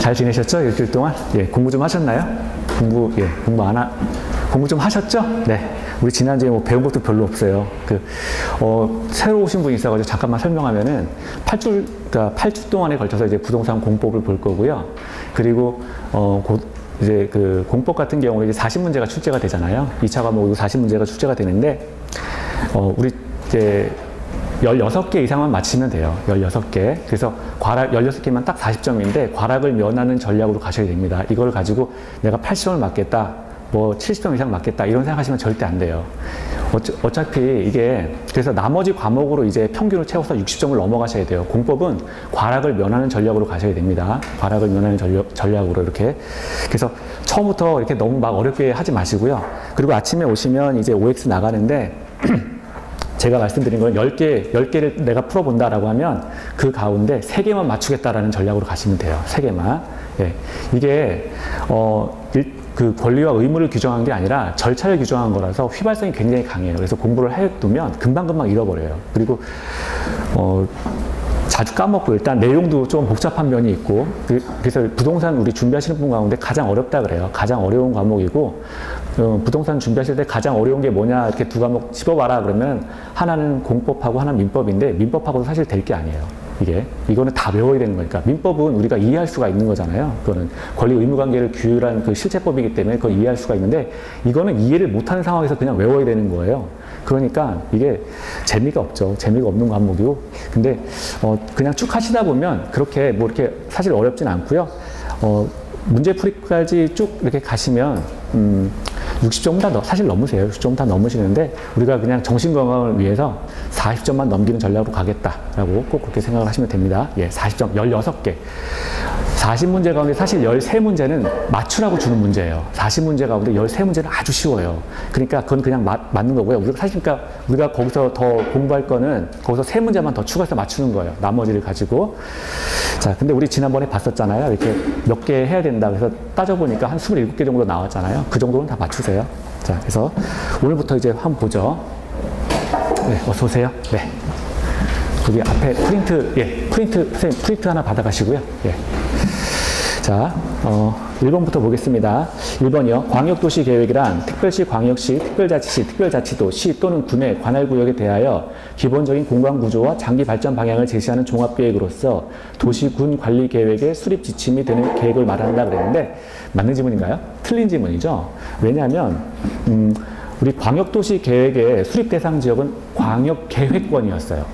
잘 지내셨죠? 일주일 동안? 예, 공부 좀 하셨나요? 공부 좀 하셨죠? 네. 우리 지난주에 뭐 배운 것도 별로 없어요. 새로 오신 분이 있어가지고 잠깐만 설명하면은 8주 동안에 걸쳐서 이제 부동산 공법을 볼 거고요. 그리고, 이제 공법 같은 경우는 이제 40문제가 출제가 되잖아요. 2차 과목으로 40문제가 출제가 되는데, 우리 이제 16개 이상만 맞히면 돼요. 16개. 그래서 16개만 딱 40점인데 과락을 면하는 전략으로 가셔야 됩니다. 이걸 가지고 내가 80점을 맞겠다, 뭐 70점 이상 맞겠다, 이런 생각하시면 절대 안 돼요. 어차피 이게, 그래서 나머지 과목으로 이제 평균을 채워서 60점을 넘어가셔야 돼요. 공법은 과락을 면하는 전략으로 가셔야 됩니다. 과락을 면하는 전략으로 이렇게. 그래서 처음부터 이렇게 너무 막 어렵게 하지 마시고요. 그리고 아침에 오시면 이제 OX 나가는데, 제가 말씀드린 건 10개를 내가 풀어본다라고 하면 그 가운데 3개만 맞추겠다라는 전략으로 가시면 돼요. 3개만. 예. 이게, 그 권리와 의무를 규정한 게 아니라 절차를 규정한 거라서 휘발성이 굉장히 강해요. 그래서 공부를 해두면 금방금방 잃어버려요. 그리고, 자주 까먹고 일단 내용도 좀 복잡한 면이 있고, 그래서 부동산 우리 준비하시는 분 가운데 가장 어렵다 그래요. 가장 어려운 과목이고, 부동산 준비하실 때 가장 어려운 게 뭐냐 이렇게 두 과목 집어봐라 그러면 하나는 공법하고 하나는 민법인데, 민법하고도 사실 될 게 아니에요. 이거는 다 외워야 되는 거니까. 민법은 우리가 이해할 수가 있는 거잖아요. 그거는 권리 의무 관계를 규율한 그 실체법이기 때문에 그걸 이해할 수가 있는데, 이거는 이해를 못하는 상황에서 그냥 외워야 되는 거예요. 그러니까 이게 재미가 없죠. 재미가 없는 과목이고. 근데 그냥 쭉 하시다 보면 그렇게 뭐 이렇게 사실 어렵진 않고요. 문제풀이까지 쭉 이렇게 가시면 60점 다 사실 넘으세요. 60점 다 넘으시는데, 우리가 그냥 정신건강을 위해서 40점만 넘기는 전략으로 가겠다라고 꼭 그렇게 생각을 하시면 됩니다. 예, 40점, 16개. 40문제 가운데 사실 13문제는 맞추라고 주는 문제예요. 40문제 가운데 13문제는 아주 쉬워요. 그러니까 그건 그냥 맞는 거고요. 우리가 거기서 더 공부할 거는 거기서 3문제만 더 추가해서 맞추는 거예요. 나머지를 가지고. 자, 근데 우리 지난번에 봤었잖아요. 이렇게 몇 개 해야 된다. 그래서 따져보니까 한 27개 정도 나왔잖아요. 그 정도는 다 맞추세요. 자, 그래서 오늘부터 이제 한번 보죠. 네, 어서오세요. 네. 여기 앞에 프린트 하나 받아가시고요. 예. 자, 1번부터 보겠습니다. 1번이요. 광역도시계획이란 특별시, 광역시, 특별자치시, 특별자치도, 시 또는 군의 관할구역에 대하여 기본적인 공간구조와 장기 발전 방향을 제시하는 종합계획으로서 도시군 관리계획의 수립 지침이 되는 계획을 말한다 그랬는데, 맞는 지문인가요? 틀린 지문이죠. 왜냐하면 우리 광역도시계획의 수립 대상 지역은 광역계획권이었어요.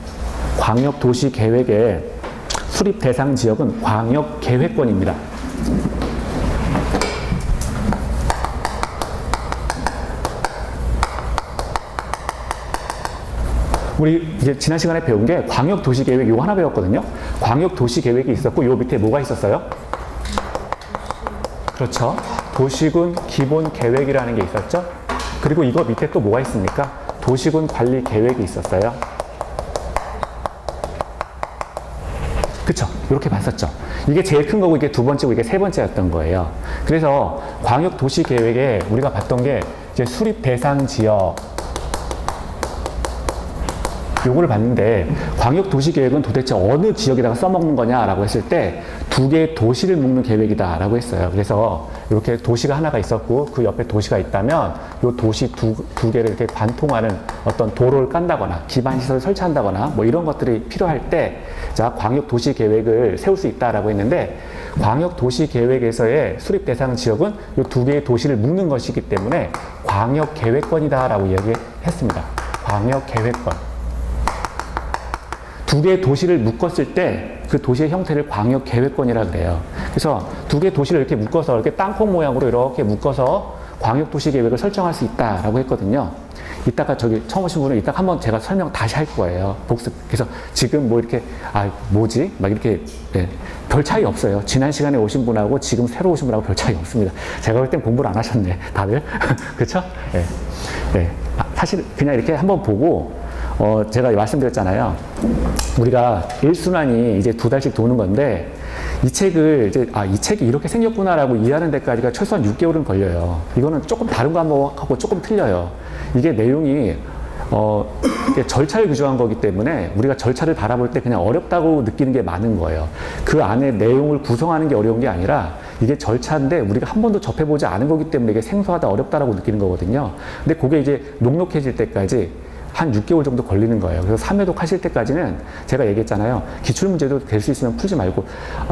광역도시계획의 수립 대상 지역은 광역계획권입니다. 우리 이제 지난 시간에 배운 게 광역도시계획 이거 하나 배웠거든요. 광역도시계획이 있었고, 요 밑에 뭐가 있었어요? 그렇죠. 도시군 기본계획이라는 게 있었죠. 그리고 이거 밑에 또 뭐가 있습니까? 도시군 관리계획이 있었어요. 그쵸? 이렇게 봤었죠. 이게 제일 큰 거고, 이게 두 번째고, 이게 세 번째였던 거예요. 그래서 광역도시계획에 우리가 봤던 게 이제 수립 대상 지역, 요거를 봤는데, 광역도시계획은 도대체 어느 지역에다가 써먹는 거냐라고 했을 때, 2개의 도시를 묶는 계획이다라고 했어요. 그래서 이렇게 도시가 하나가 있었고, 그 옆에 도시가 있다면, 요 도시 두 개를 이렇게 관통하는 어떤 도로를 깐다거나, 기반시설을 설치한다거나, 뭐 이런 것들이 필요할 때, 자, 광역도시계획을 세울 수 있다라고 했는데, 광역도시계획에서의 수립 대상 지역은 요 2개의 도시를 묶는 것이기 때문에, 광역계획권이다라고 이야기했습니다. 광역계획권. 2개의 도시를 묶었을 때 그 도시의 형태를 광역계획권이라 그래요. 그래서 2개의 도시를 이렇게 묶어서 이렇게 땅콩 모양으로 이렇게 묶어서 광역도시계획을 설정할 수 있다라고 했거든요. 이따가 저기 처음 오신 분은 이따가 한번 제가 설명 다시 할 거예요. 복습. 그래서 지금 뭐 이렇게 뭐지? 막 이렇게 별 차이 없어요. 지난 시간에 오신 분하고 지금 새로 오신 분하고 별 차이 없습니다. 제가 볼 땐 공부를 안 하셨네, 다들. 그렇죠? 예. 네. 사실 그냥 이렇게 한번 보고 제가 말씀드렸잖아요. 우리가 1순환이 이제 2달씩 도는 건데, 이 책을 이제, 이 책이 이렇게 생겼구나라고 이해하는 데까지가 최소한 6개월은 걸려요. 이거는 조금 다른 과목하고 조금 틀려요. 이게 내용이 이게 절차를 규정한 거기 때문에 우리가 절차를 바라볼 때 그냥 어렵다고 느끼는 게 많은 거예요. 그 안에 내용을 구성하는 게 어려운 게 아니라 이게 절차인데 우리가 한 번도 접해보지 않은 거기 때문에 이게 생소하다, 어렵다라고 느끼는 거거든요. 근데 그게 이제 녹록해질 때까지 한 6개월 정도 걸리는 거예요. 그래서 3회독 하실 때까지는 제가 얘기했잖아요. 기출문제도 될 수 있으면 풀지 말고,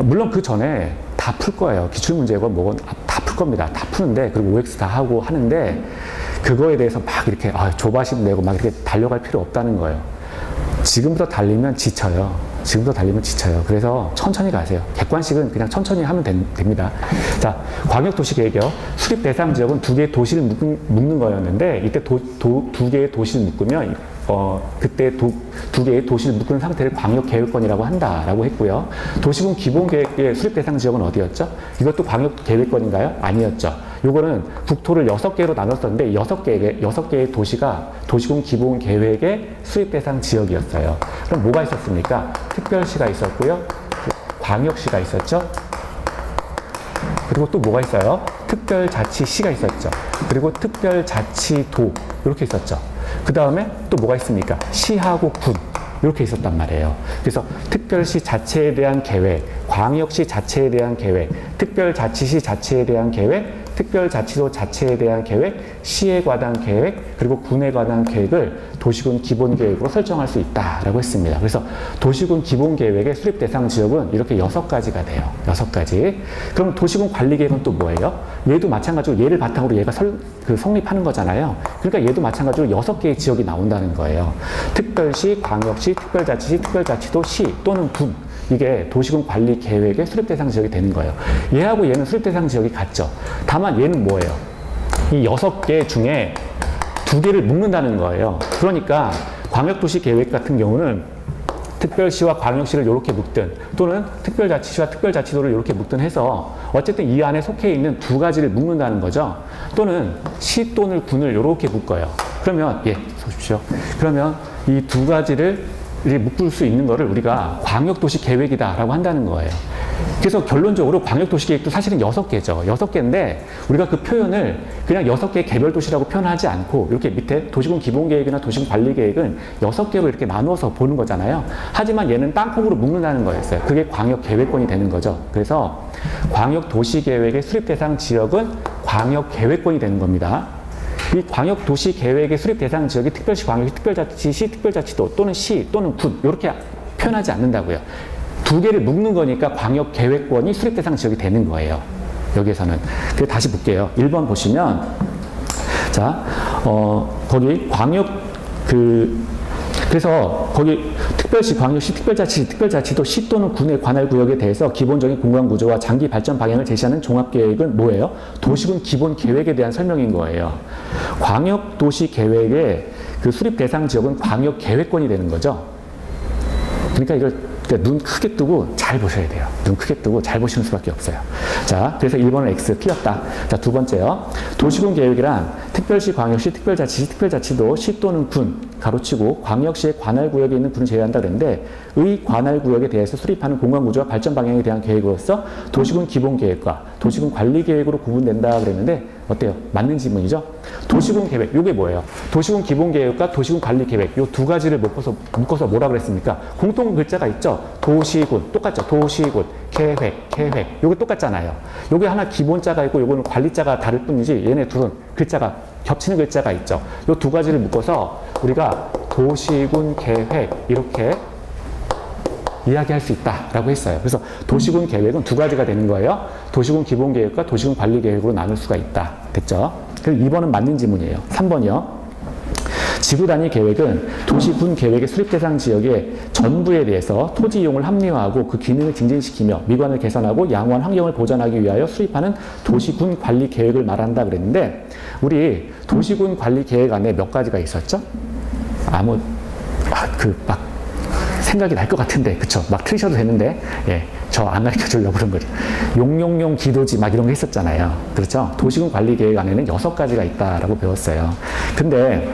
물론 그 전에 다 풀 거예요. 기출문제고 뭐건 다 풀 겁니다. 다 푸는데, 그리고 OX 다 하고 하는데, 그거에 대해서 막 이렇게 조바심 내고 막 이렇게 달려갈 필요 없다는 거예요. 지금부터 달리면 지쳐요. 지금부터 달리면 지쳐요. 그래서 천천히 가세요. 객관식은 그냥 천천히 하면 됩니다. 자, 광역도시계획이요. 수립 대상 지역은 2개의 도시를 묶는 거였는데, 이때 2개의 도시를 묶으면 그때 두 개의 도시를 묶은 상태를 광역계획권이라고 한다라고 했고요. 도시군 기본계획의 수립 대상 지역은 어디였죠? 이것도 광역계획권인가요? 아니었죠. 요거는 국토를 6개로 나눴었는데 6개의 도시가 도시군 기본계획의 수립 대상 지역이었어요. 그럼 뭐가 있었습니까? 특별시가 있었고요. 광역시가 있었죠. 그리고 또 뭐가 있어요? 특별자치시가 있었죠. 그리고 특별자치도 이렇게 있었죠. 그 다음에 또 뭐가 있습니까? 시하고 군 이렇게 있었단 말이에요. 그래서 특별시 자체에 대한 계획, 광역시 자체에 대한 계획, 특별자치시 자체에 대한 계획, 특별자치도 자체에 대한 계획, 시에 관한 계획, 그리고 군에 관한 계획을 도시군 기본계획으로 설정할 수 있다라고 했습니다. 그래서 도시군 기본계획의 수립 대상 지역은 이렇게 6가지가 돼요. 6가지. 그럼 도시군 관리계획은 또 뭐예요? 얘도 마찬가지로 얘를 바탕으로 얘가 성립하는 거잖아요. 그러니까 얘도 마찬가지로 6개의 지역이 나온다는 거예요. 특별시, 광역시, 특별자치시, 특별자치도, 시 또는 군. 이게 도시군 관리 계획의 수립 대상 지역이 되는 거예요. 얘하고 얘는 수립 대상 지역이 같죠. 다만 얘는 뭐예요? 이 6개 중에 2개를 묶는다는 거예요. 그러니까 광역도시 계획 같은 경우는 특별시와 광역시를 이렇게 묶든 또는 특별자치시와 특별자치도를 이렇게 묶든 해서 어쨌든 이 안에 속해 있는 2가지를 묶는다는 거죠. 또는 시 또는 군을 이렇게 묶어요. 그러면 보십시오. 그러면 이 2가지를 묶을 수 있는 거를 우리가 광역도시계획이다라고 한다는 거예요. 그래서 결론적으로 광역도시계획도 사실은 6개죠. 6개인데 우리가 그 표현을 그냥 6개의 개별도시라고 표현하지 않고 이렇게 밑에 도시군 기본계획이나 도시군 관리계획은 6개로 이렇게 나누어서 보는 거잖아요. 하지만 얘는 땅콩으로 묶는다는 거였어요. 그게 광역계획권이 되는 거죠. 그래서 광역도시계획의 수립대상 지역은 광역계획권이 되는 겁니다. 이 광역도시계획의 수립 대상 지역이 특별시, 광역시, 특별자치시, 특별자치도 또는 시 또는 군 이렇게 표현하지 않는다고요. 2개를 묶는 거니까 광역계획권이 수립 대상 지역이 되는 거예요. 여기에서는. 그래서 다시 볼게요. 1번 보시면 자, 거기 그래서 거기 특별시, 광역시, 특별자치, 특별자치도 시 또는 군의 관할 구역에 대해서 기본적인 공간 구조와 장기 발전 방향을 제시하는 종합계획은 뭐예요? 도시군 기본 계획에 대한 설명인 거예요. 광역도시계획의 그 수립 대상 지역은 광역계획권이 되는 거죠. 그러니까 이걸 눈 크게 뜨고 잘 보셔야 돼요. 눈 크게 뜨고 잘 보시는 수밖에 없어요. 자, 그래서 1번은 X 틀렸다. 자, 2번째요. 도시군 계획이란 특별시, 광역시, 특별자치시, 특별자치도, 시 또는 군, 가로치고 광역시의 관할 구역에 있는 군을 제외한다 그랬는데 의 관할 구역에 대해서 수립하는 공간 구조와 발전 방향에 대한 계획으로서 도시군 기본 계획과 도시군 관리 계획으로 구분된다 그랬는데 어때요? 맞는 지문이죠? 도시군 계획, 이게 뭐예요? 도시군 기본 계획과 도시군 관리 계획, 이 2가지를 묶어서 뭐라 그랬습니까? 공통 글자가 있죠? 도시군, 똑같죠? 도시군, 계획. 요게 똑같잖아요. 요게 하나 기본자가 있고 요거는 관리자가 다를 뿐이지 얘네 둘은 글자가 겹치는 글자가 있죠. 요 2가지를 묶어서 우리가 도시군 계획 이렇게 이야기할 수 있다라고 했어요. 그래서 도시군 계획은 2가지가 되는 거예요. 도시군 기본 계획과 도시군 관리 계획으로 나눌 수가 있다. 됐죠? 그리고 2번은 맞는 지문이에요. 3번이요. 지구 단위 계획은 도시군 계획의 수립 대상 지역의 전부에 대해서 토지 이용을 합리화하고 그 기능을 증진시키며 미관을 개선하고 양호한 환경을 보전하기 위하여 수립하는 도시군 관리 계획을 말한다 그랬는데 우리 도시군 관리 계획 안에 몇 가지가 있었죠? 막 생각이 날 것 같은데, 그쵸? 막 틀으셔도 되는데, 저 안 가르쳐 주려고 그런 거죠. 용용용 기도지 막 이런 거 했었잖아요. 그렇죠? 도시군 관리 계획 안에는 6가지가 있다라고 배웠어요. 근데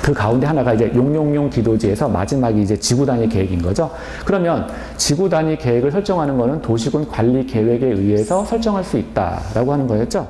그 가운데 하나가 이제 용용용 기도지에서 마지막이 이제 지구 단위 계획인 거죠. 그러면 지구 단위 계획을 설정하는 거는 도시군 관리 계획에 의해서 설정할 수 있다라고 하는 거였죠.